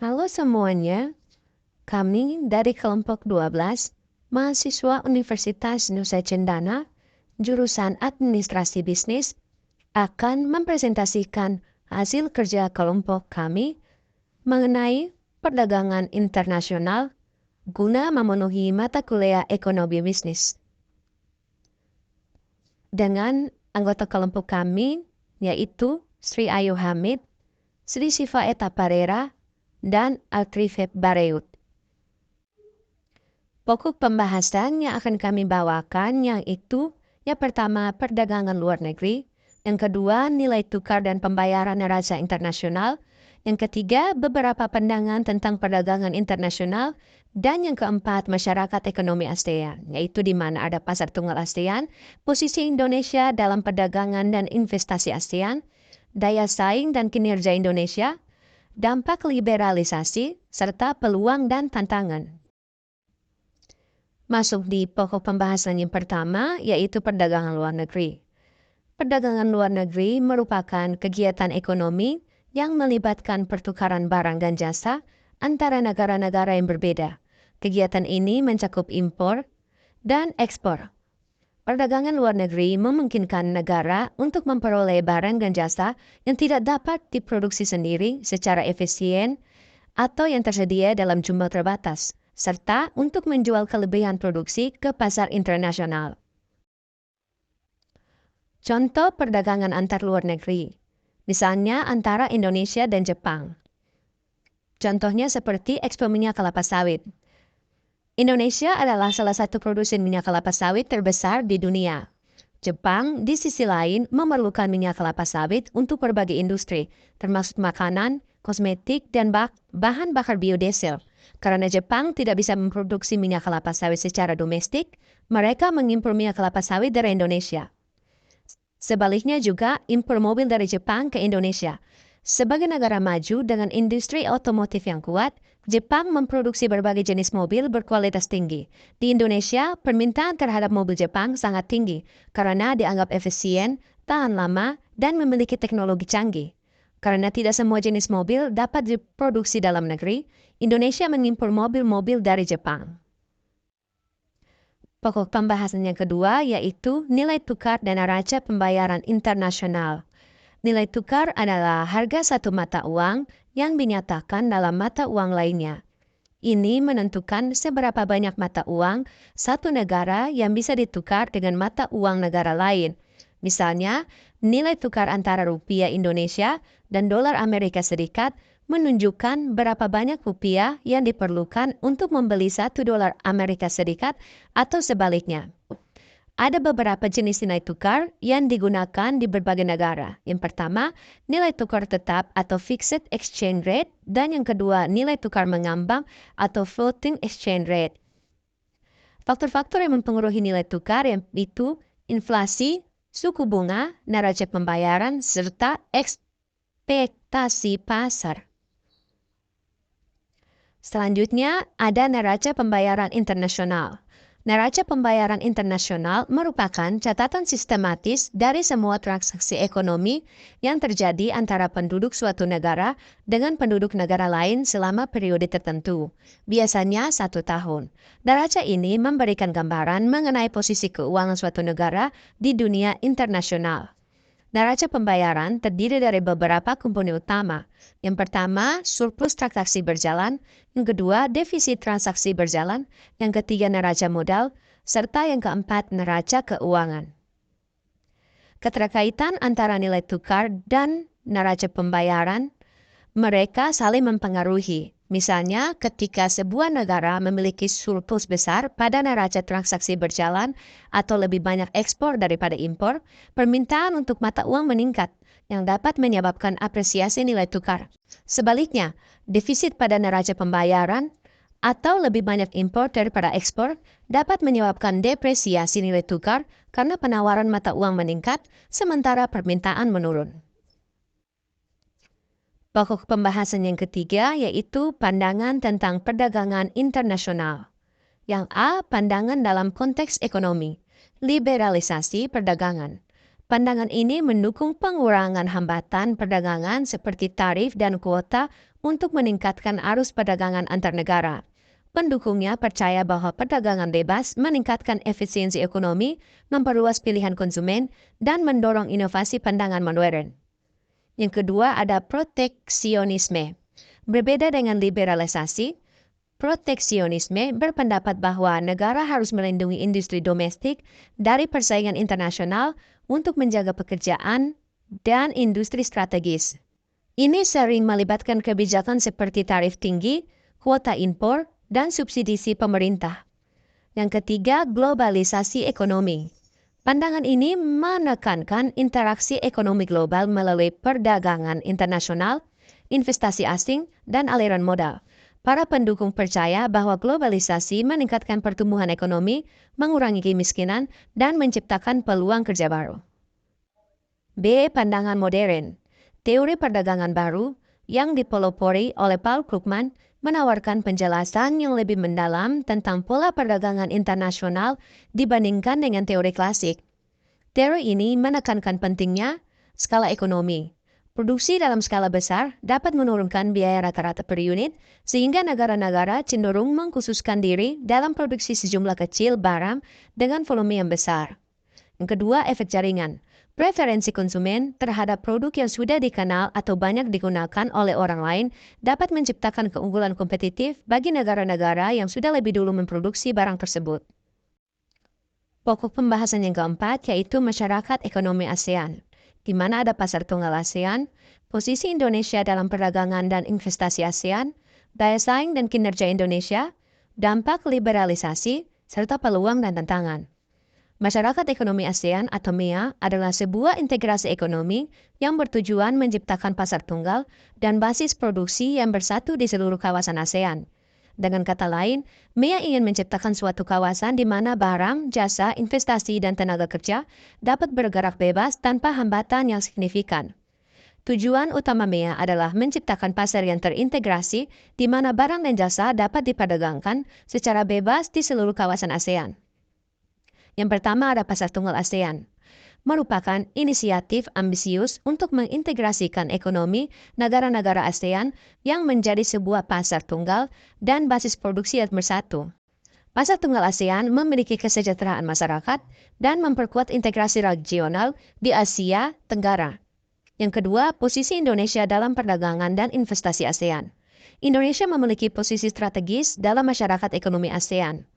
Halo semuanya, kami dari kelompok 12, mahasiswa Universitas Nusa Cendana, jurusan Administrasi Bisnis, akan mempresentasikan hasil kerja kelompok kami mengenai perdagangan internasional guna memenuhi mata kuliah ekonomi bisnis. Dengan anggota kelompok kami, yaitu Sri Ayu Hamid, Sri Siva Eta Parera, dan Altrifet Bareut. Pokok pembahasan yang akan kami bawakan yaitu yang pertama perdagangan luar negeri, yang kedua nilai tukar dan pembayaran neraca internasional, yang ketiga beberapa pandangan tentang perdagangan internasional, dan yang keempat masyarakat ekonomi ASEAN, yaitu di mana ada pasar tunggal ASEAN, posisi Indonesia dalam perdagangan dan investasi ASEAN, daya saing dan kinerja Indonesia, dampak liberalisasi, serta peluang dan tantangan. Masuk di pokok pembahasan yang pertama, yaitu perdagangan luar negeri. Perdagangan luar negeri merupakan kegiatan ekonomi yang melibatkan pertukaran barang dan jasa antara negara-negara yang berbeda. Kegiatan ini mencakup impor dan ekspor. Perdagangan luar negeri memungkinkan negara untuk memperoleh barang dan jasa yang tidak dapat diproduksi sendiri secara efisien atau yang tersedia dalam jumlah terbatas, serta untuk menjual kelebihan produksi ke pasar internasional. Contoh perdagangan antar luar negeri, misalnya antara Indonesia dan Jepang. Contohnya seperti ekspor minyak kelapa sawit. Indonesia adalah salah satu produsen minyak kelapa sawit terbesar di dunia. Jepang, di sisi lain, memerlukan minyak kelapa sawit untuk berbagai industri, termasuk makanan, kosmetik, dan bahan bakar biodiesel. Karena Jepang tidak bisa memproduksi minyak kelapa sawit secara domestik, mereka mengimpor minyak kelapa sawit dari Indonesia. Sebaliknya juga impor mobil dari Jepang ke Indonesia. Sebagai negara maju dengan industri otomotif yang kuat, Jepang memproduksi berbagai jenis mobil berkualitas tinggi. Di Indonesia, permintaan terhadap mobil Jepang sangat tinggi karena dianggap efisien, tahan lama, dan memiliki teknologi canggih. Karena tidak semua jenis mobil dapat diproduksi dalam negeri, Indonesia mengimpor mobil-mobil dari Jepang. Pokok pembahasan yang kedua yaitu nilai tukar dan neraca pembayaran internasional. Nilai tukar adalah harga satu mata uang yang dinyatakan dalam mata uang lainnya. Ini menentukan seberapa banyak mata uang satu negara yang bisa ditukar dengan mata uang negara lain. Misalnya, nilai tukar antara rupiah Indonesia dan dolar Amerika Serikat menunjukkan berapa banyak rupiah yang diperlukan untuk membeli $1 Amerika Serikat atau sebaliknya. Ada beberapa jenis nilai tukar yang digunakan di berbagai negara. Yang pertama, nilai tukar tetap atau fixed exchange rate, dan yang kedua, nilai tukar mengambang atau floating exchange rate. Faktor-faktor yang mempengaruhi nilai tukar yaitu inflasi, suku bunga, neraca pembayaran, serta ekspektasi pasar. Selanjutnya, ada neraca pembayaran internasional. Neraca pembayaran internasional merupakan catatan sistematis dari semua transaksi ekonomi yang terjadi antara penduduk suatu negara dengan penduduk negara lain selama periode tertentu, biasanya 1 tahun. Neraca ini memberikan gambaran mengenai posisi keuangan suatu negara di dunia internasional. Neraca pembayaran terdiri dari beberapa komponen utama. Yang pertama, surplus transaksi berjalan. Yang kedua, defisit transaksi berjalan. Yang ketiga, neraca modal. Serta yang keempat, neraca keuangan. Keterkaitan antara nilai tukar dan neraca pembayaran, mereka saling mempengaruhi. Misalnya, ketika sebuah negara memiliki surplus besar pada neraca transaksi berjalan atau lebih banyak ekspor daripada impor, permintaan untuk mata uang meningkat yang dapat menyebabkan apresiasi nilai tukar. Sebaliknya, defisit pada neraca pembayaran atau lebih banyak impor daripada ekspor dapat menyebabkan depresiasi nilai tukar karena penawaran mata uang meningkat sementara permintaan menurun. Pokok pembahasan yang ketiga yaitu pandangan tentang perdagangan internasional. Yang A, pandangan dalam konteks ekonomi, liberalisasi perdagangan. Pandangan ini mendukung pengurangan hambatan perdagangan seperti tarif dan kuota untuk meningkatkan arus perdagangan antar negara. Pendukungnya percaya bahwa perdagangan bebas meningkatkan efisiensi ekonomi, memperluas pilihan konsumen, dan mendorong inovasi pandangan modern. Yang kedua ada proteksionisme. Berbeda dengan liberalisasi, proteksionisme berpendapat bahwa negara harus melindungi industri domestik dari persaingan internasional untuk menjaga pekerjaan dan industri strategis. Ini sering melibatkan kebijakan seperti tarif tinggi, kuota impor, dan subsidi pemerintah. Yang ketiga, globalisasi ekonomi. Pandangan ini menekankan interaksi ekonomi global melalui perdagangan internasional, investasi asing, dan aliran modal. Para pendukung percaya bahwa globalisasi meningkatkan pertumbuhan ekonomi, mengurangi kemiskinan, dan menciptakan peluang kerja baru. B. Pandangan modern. Teori perdagangan baru yang dipelopori oleh Paul Krugman menawarkan penjelasan yang lebih mendalam tentang pola perdagangan internasional dibandingkan dengan teori klasik. Teori ini menekankan pentingnya skala ekonomi. Produksi dalam skala besar dapat menurunkan biaya rata-rata per unit, sehingga negara-negara cenderung mengkhususkan diri dalam produksi sejumlah kecil barang dengan volume yang besar. Yang kedua, efek jaringan. Preferensi konsumen terhadap produk yang sudah dikenal atau banyak digunakan oleh orang lain dapat menciptakan keunggulan kompetitif bagi negara-negara yang sudah lebih dulu memproduksi barang tersebut. Pokok pembahasan yang keempat yaitu masyarakat ekonomi ASEAN. Di mana ada pasar tunggal ASEAN, posisi Indonesia dalam perdagangan dan investasi ASEAN, daya saing dan kinerja Indonesia, dampak liberalisasi, serta peluang dan tantangan. Masyarakat Ekonomi ASEAN atau MEA adalah sebuah integrasi ekonomi yang bertujuan menciptakan pasar tunggal dan basis produksi yang bersatu di seluruh kawasan ASEAN. Dengan kata lain, MEA ingin menciptakan suatu kawasan di mana barang, jasa, investasi, dan tenaga kerja dapat bergerak bebas tanpa hambatan yang signifikan. Tujuan utama MEA adalah menciptakan pasar yang terintegrasi di mana barang dan jasa dapat diperdagangkan secara bebas di seluruh kawasan ASEAN. Yang pertama ada Pasar Tunggal ASEAN, merupakan inisiatif ambisius untuk mengintegrasikan ekonomi negara-negara ASEAN yang menjadi sebuah pasar tunggal dan basis produksi yang bersatu. Pasar Tunggal ASEAN memiliki kesejahteraan masyarakat dan memperkuat integrasi regional di Asia Tenggara. Yang kedua, posisi Indonesia dalam perdagangan dan investasi ASEAN. Indonesia memiliki posisi strategis dalam masyarakat ekonomi ASEAN.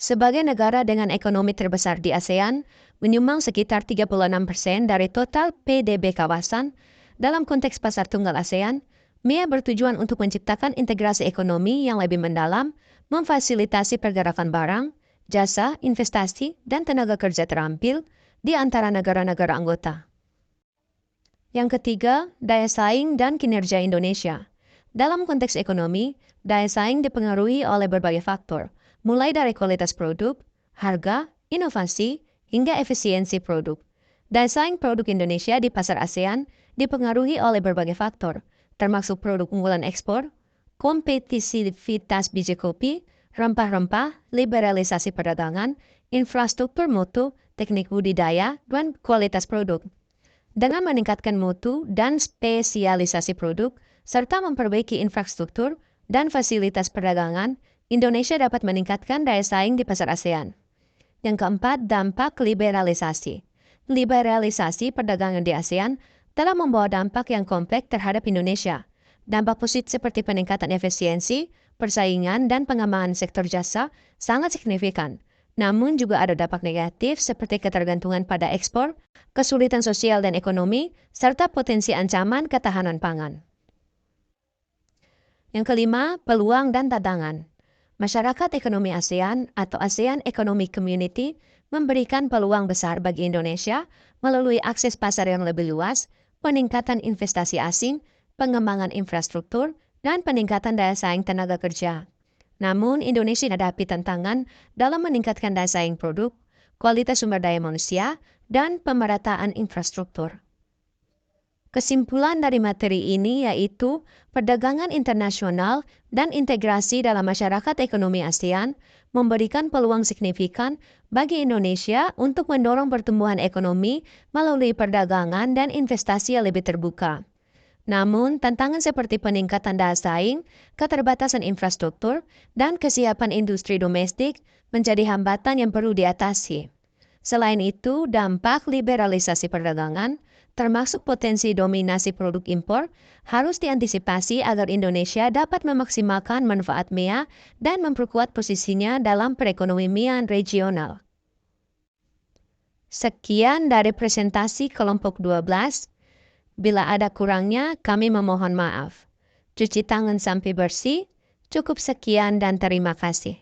Sebagai negara dengan ekonomi terbesar di ASEAN, menyumbang sekitar 36% dari total PDB kawasan. Dalam konteks pasar tunggal ASEAN, MEA bertujuan untuk menciptakan integrasi ekonomi yang lebih mendalam, memfasilitasi pergerakan barang, jasa, investasi, dan tenaga kerja terampil di antara negara-negara anggota. Yang ketiga, daya saing dan kinerja Indonesia. Dalam konteks ekonomi, daya saing dipengaruhi oleh berbagai faktor, mulai dari kualitas produk, harga, inovasi, hingga efisiensi produk. Daya saing produk Indonesia di pasar ASEAN dipengaruhi oleh berbagai faktor, termasuk produk unggulan ekspor, kompetitivitas biji kopi, rempah-rempah, liberalisasi perdagangan, infrastruktur mutu, teknik budidaya, dan kualitas produk. Dengan meningkatkan mutu dan spesialisasi produk, serta memperbaiki infrastruktur dan fasilitas perdagangan, Indonesia dapat meningkatkan daya saing di pasar ASEAN. Yang keempat, dampak liberalisasi. Liberalisasi perdagangan di ASEAN telah membawa dampak yang kompleks terhadap Indonesia. Dampak positif seperti peningkatan efisiensi, persaingan, dan pengembangan sektor jasa sangat signifikan. Namun juga ada dampak negatif seperti ketergantungan pada ekspor, kesulitan sosial dan ekonomi, serta potensi ancaman ketahanan pangan. Yang kelima, peluang dan tantangan. Masyarakat ekonomi ASEAN atau ASEAN Economic Community memberikan peluang besar bagi Indonesia melalui akses pasar yang lebih luas, peningkatan investasi asing, pengembangan infrastruktur, dan peningkatan daya saing tenaga kerja. Namun, Indonesia menghadapi tantangan dalam meningkatkan daya saing produk, kualitas sumber daya manusia, dan pemerataan infrastruktur. Kesimpulan dari materi ini yaitu perdagangan internasional dan integrasi dalam masyarakat ekonomi ASEAN memberikan peluang signifikan bagi Indonesia untuk mendorong pertumbuhan ekonomi melalui perdagangan dan investasi yang lebih terbuka. Namun, tantangan seperti peningkatan daya saing, keterbatasan infrastruktur, dan kesiapan industri domestik menjadi hambatan yang perlu diatasi. Selain itu, dampak liberalisasi perdagangan, termasuk potensi dominasi produk impor, harus diantisipasi agar Indonesia dapat memaksimalkan manfaat MEA dan memperkuat posisinya dalam perekonomian regional. Sekian dari presentasi kelompok 12. Bila ada kurangnya, kami memohon maaf. Cuci tangan sampai bersih. Cukup sekian dan terima kasih.